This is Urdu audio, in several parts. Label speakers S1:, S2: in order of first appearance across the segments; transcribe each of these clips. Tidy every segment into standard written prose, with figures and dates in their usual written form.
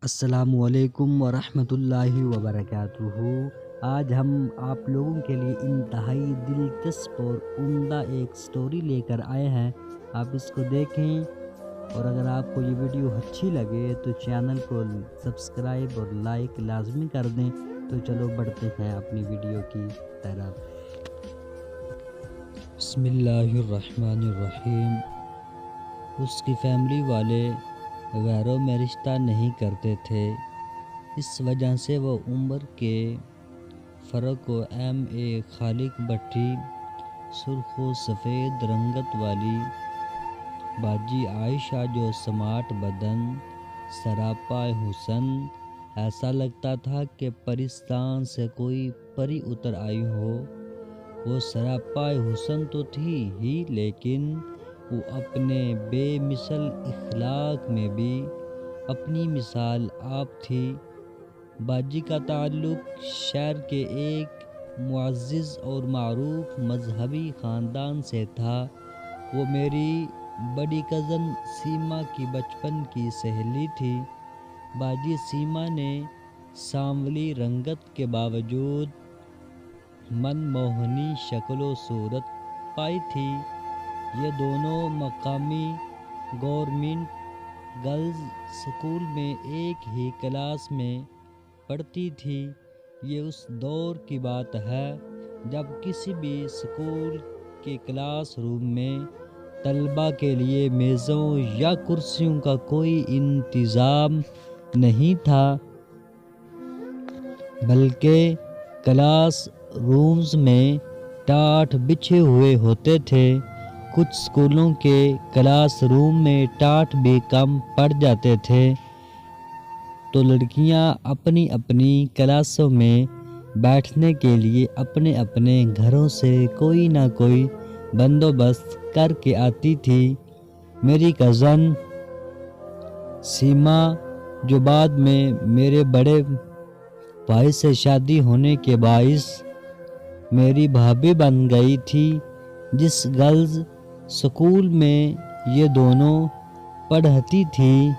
S1: السلام علیکم ورحمۃ اللہ وبرکاتہ۔ آج ہم آپ لوگوں کے لیے انتہائی دلچسپ اور عمدہ ایک سٹوری لے کر آئے ہیں۔ آپ اس کو دیکھیں، اور اگر آپ کو یہ ویڈیو اچھی لگے تو چینل کو سبسکرائب اور لائک لازمی کر دیں۔ تو چلو بڑھتے ہیں اپنی ویڈیو کی طرف۔ بسم اللہ الرحمن الرحیم۔ اس کی فیملی والے غیروں میں رشتہ نہیں کرتے تھے، اس وجہ سے وہ عمر کے فرق و خالق بٹھی سرخ و سفید رنگت والی باجی عائشہ، جو سماٹ بدن، سراپا حسن، ایسا لگتا تھا کہ پرستان سے کوئی پری اتر آئی ہو۔ وہ سراپا حسن تو تھی ہی، لیکن وہ اپنے بے مثل اخلاق میں بھی اپنی مثال آپ تھی۔ باجی کا تعلق شہر کے ایک معزز اور معروف مذہبی خاندان سے تھا۔ وہ میری بڑی کزن سیما کی بچپن کی سہیلی تھی۔ باجی سیما نے سانولی رنگت کے باوجود من موہنی شکل و صورت پائی تھی۔ یہ دونوں مقامی گورنمنٹ گرلز اسکول میں ایک ہی کلاس میں پڑھتی تھی۔ یہ اس دور کی بات ہے جب کسی بھی اسکول کے کلاس روم میں طلباء کے لیے میزوں یا کرسیوں کا کوئی انتظام نہیں تھا، بلکہ کلاس رومز میں ٹاٹ بچھے ہوئے ہوتے تھے۔ کچھ اسکولوں کے کلاس روم میں ٹاٹ بھی کم پڑ جاتے تھے، تو لڑکیاں اپنی اپنی کلاسوں میں بیٹھنے کے لیے اپنے اپنے گھروں سے کوئی نہ کوئی بندوبست کر کے آتی تھی۔ میری کزن سیما، جو بعد میں میرے بڑے بھائی سے شادی ہونے کے باعث میری بھابھی بن گئی تھی، جس گرلز اسکول میں یہ دونوں پڑھتی تھی،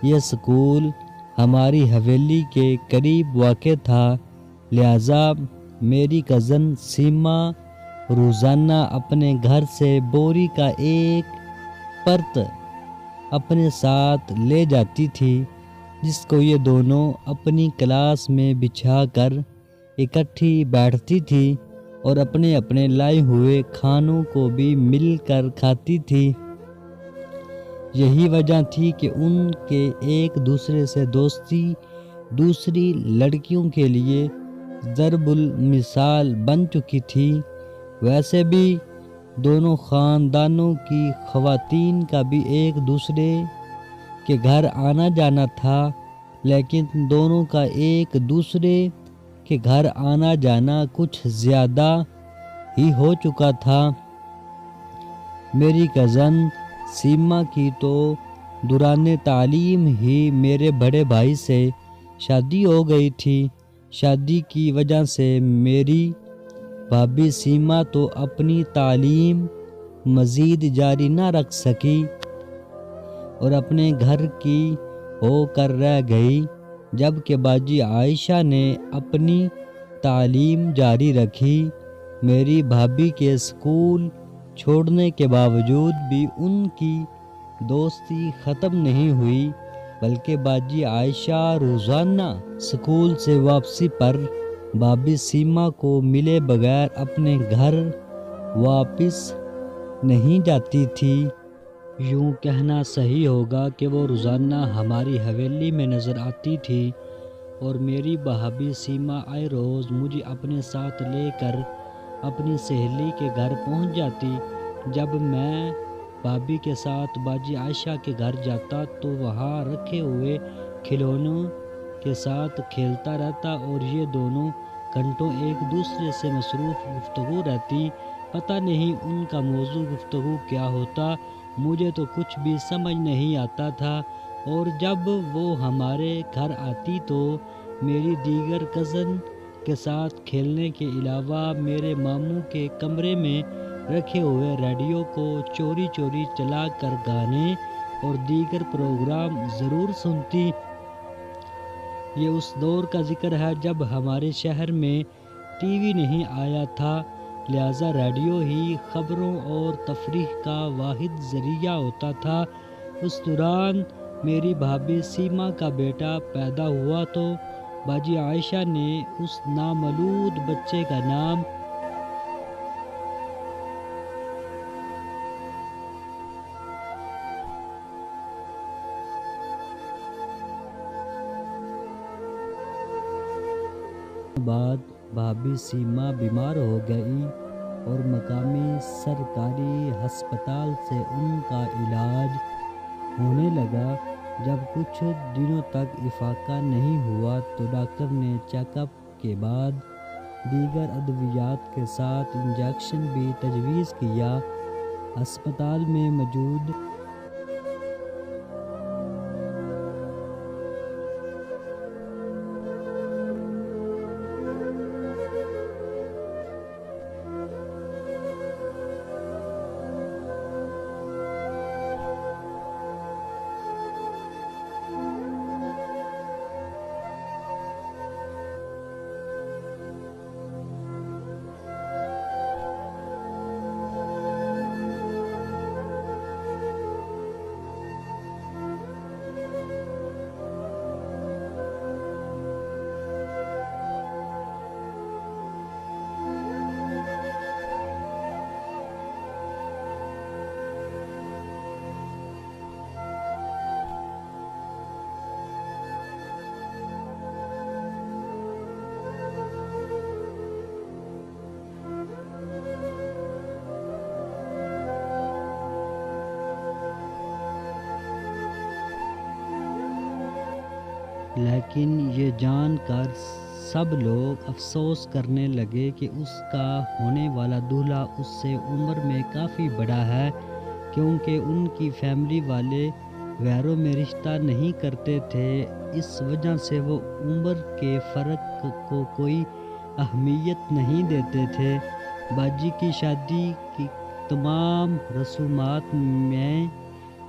S1: یہ اسکول ہماری حویلی کے قریب واقع تھا، لہذا میری کزن سیما روزانہ اپنے گھر سے بوری کا ایک پرت اپنے ساتھ لے جاتی تھی، جس کو یہ دونوں اپنی کلاس میں بچھا کر اکٹھی بیٹھتی تھی اور اپنے اپنے لائے ہوئے کھانوں کو بھی مل کر کھاتی تھی۔ یہی وجہ تھی کہ ان کے ایک دوسرے سے دوستی دوسری لڑکیوں کے لیے ضرب المثال بن چکی تھی۔ ویسے بھی دونوں خاندانوں کی خواتین کا بھی ایک دوسرے کے گھر آنا جانا تھا، لیکن دونوں کا ایک دوسرے کے گھر آنا جانا کچھ زیادہ ہی ہو چکا تھا۔ میری کزن سیما کی تو دوران تعلیم ہی میرے بڑے بھائی سے شادی ہو گئی تھی۔ شادی کی وجہ سے میری بھابھی سیما تو اپنی تعلیم مزید جاری نہ رکھ سکی اور اپنے گھر کی ہو کر رہ گئی، جبکہ باجی عائشہ نے اپنی تعلیم جاری رکھی۔ میری بھابھی کے اسکول چھوڑنے کے باوجود بھی ان کی دوستی ختم نہیں ہوئی، بلکہ باجی عائشہ روزانہ اسکول سے واپسی پر بھابھی سیما کو ملے بغیر اپنے گھر واپس نہیں جاتی تھی۔ یوں کہنا صحیح ہوگا کہ وہ روزانہ ہماری حویلی میں نظر آتی تھی، اور میری بھابھی سیما آئے روز مجھے اپنے ساتھ لے کر اپنی سہیلی کے گھر پہنچ جاتی۔ جب میں بھابھی کے ساتھ باجی عائشہ کے گھر جاتا تو وہاں رکھے ہوئے کھلونوں کے ساتھ کھیلتا رہتا، اور یہ دونوں گھنٹوں ایک دوسرے سے مصروف گفتگو رہتی۔ پتہ نہیں ان کا موضوع گفتگو کیا ہوتا، مجھے تو کچھ بھی سمجھ نہیں آتا تھا۔ اور جب وہ ہمارے گھر آتی تو میری دیگر کزن کے ساتھ کھیلنے کے علاوہ میرے ماموں کے کمرے میں رکھے ہوئے ریڈیو کو چوری چوری چلا کر گانے اور دیگر پروگرام ضرور سنتی۔ یہ اس دور کا ذکر ہے جب ہمارے شہر میں ٹی وی نہیں آیا تھا، لہٰذا ریڈیو ہی خبروں اور تفریح کا واحد ذریعہ ہوتا تھا۔ اس دوران میری بھابھی سیما کا بیٹا پیدا ہوا تو باجی عائشہ نے اس نامولود بچے کا نام بعد بھابھی سیما بیمار ہو گئی اور مقامی سرکاری ہسپتال سے ان کا علاج ہونے لگا۔ جب کچھ دنوں تک افاقہ نہیں ہوا تو ڈاکٹر نے چیک اپ کے بعد دیگر ادویات کے ساتھ انجیکشن بھی تجویز کیا۔ ہسپتال میں موجود لیکن یہ جان کر سب لوگ افسوس کرنے لگے کہ اس کا ہونے والا دولہا اس سے عمر میں کافی بڑا ہے، کیونکہ ان کی فیملی والے غیروں میں رشتہ نہیں کرتے تھے۔ اس وجہ سے وہ عمر کے فرق کو کوئی اہمیت نہیں دیتے تھے۔ باجی کی شادی کی تمام رسومات میں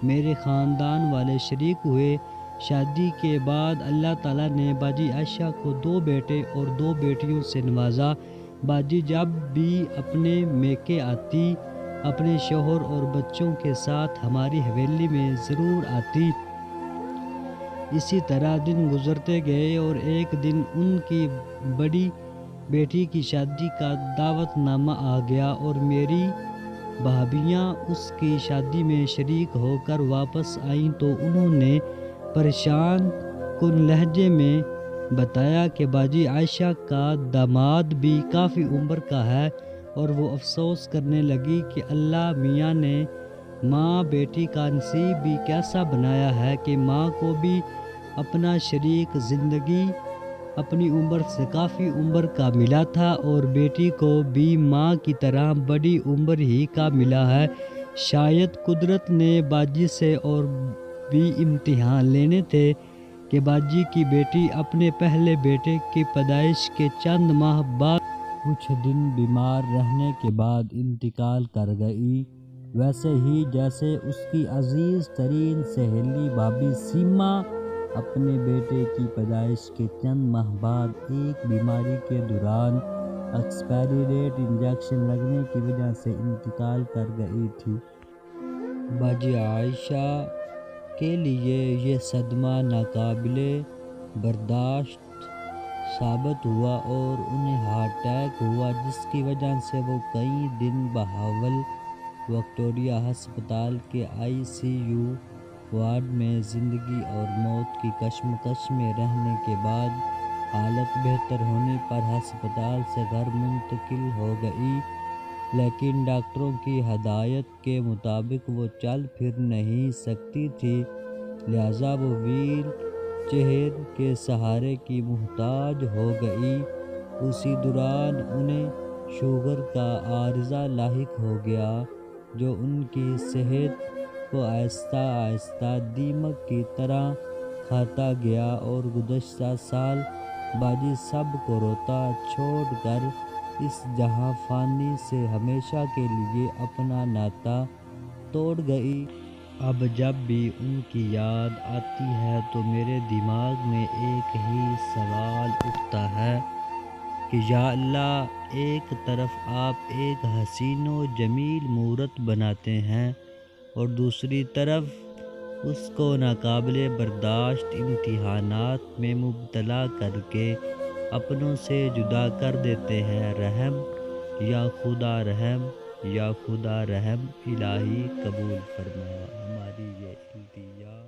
S1: میرے خاندان والے شریک ہوئے۔ شادی کے بعد اللہ تعالیٰ نے باجی عائشہ کو 2 بیٹے اور 2 بیٹیوں سے نوازا۔ باجی جب بھی اپنے میکے آتی، اپنے شوہر اور بچوں کے ساتھ ہماری حویلی میں ضرور آتی۔ اسی طرح دن گزرتے گئے اور ایک دن ان کی بڑی بیٹی کی شادی کا دعوت نامہ آ گیا اور میری بھابھیاں اس کی شادی میں شریک ہو کر واپس آئیں تو انہوں نے پریشان کن لہجے میں بتایا کہ باجی عائشہ کا داماد بھی کافی عمر کا ہے، اور وہ افسوس کرنے لگی کہ اللہ میاں نے ماں بیٹی کا نصیب بھی کیسا بنایا ہے کہ ماں کو بھی اپنا شریک زندگی اپنی عمر سے کافی عمر کا ملا تھا اور بیٹی کو بھی ماں کی طرح بڑی عمر ہی کا ملا ہے۔ شاید قدرت نے باجی سے اور بھی امتحان لینے تھے کہ باجی کی بیٹی اپنے پہلے بیٹے کی پیدائش کے چند ماہ بعد کچھ دن بیمار رہنے کے بعد انتقال کر گئی، ویسے ہی جیسے اس کی عزیز ترین سہیلی بھابھی سیما اپنے بیٹے کی پیدائش کے چند ماہ بعد ایک بیماری کے دوران ایکسپائری ڈیٹ انجیکشن لگنے کی وجہ سے انتقال کر گئی تھی۔ باجی عائشہ کے لیے یہ صدمہ ناقابل برداشت ثابت ہوا اور انہیں ہارٹ اٹیک ہوا، جس کی وجہ سے وہ کئی دن بہاول وکٹوریہ ہسپتال کے ICU وارڈ میں زندگی اور موت کی کشمکش میں رہنے کے بعد حالت بہتر ہونے پر ہسپتال سے گھر منتقل ہو گئی، لیکن ڈاکٹروں کی ہدایت کے مطابق وہ چل پھر نہیں سکتی تھی، لہٰذا وہ ویل چیئر کے سہارے کی محتاج ہو گئی۔ اسی دوران انہیں شوگر کا عارضہ لاحق ہو گیا جو ان کی صحت کو آہستہ آہستہ دیمک کی طرح کھاتا گیا، اور گزشتہ سال باجی سب کو روتا چھوڑ کر اس جہاں فانی سے ہمیشہ کے لیے اپنا ناتا توڑ گئی۔ اب جب بھی ان کی یاد آتی ہے تو میرے دماغ میں ایک ہی سوال اٹھتا ہے کہ یا اللہ، ایک طرف آپ ایک حسین و جمیل مورت بناتے ہیں اور دوسری طرف اس کو ناقابل برداشت امتحانات میں مبتلا کر کے اپنوں سے جدا کر دیتے ہیں۔ رحم یا خدا رحم، یا خدا رحم، الہی قبول فرما ہماری یہ التجا۔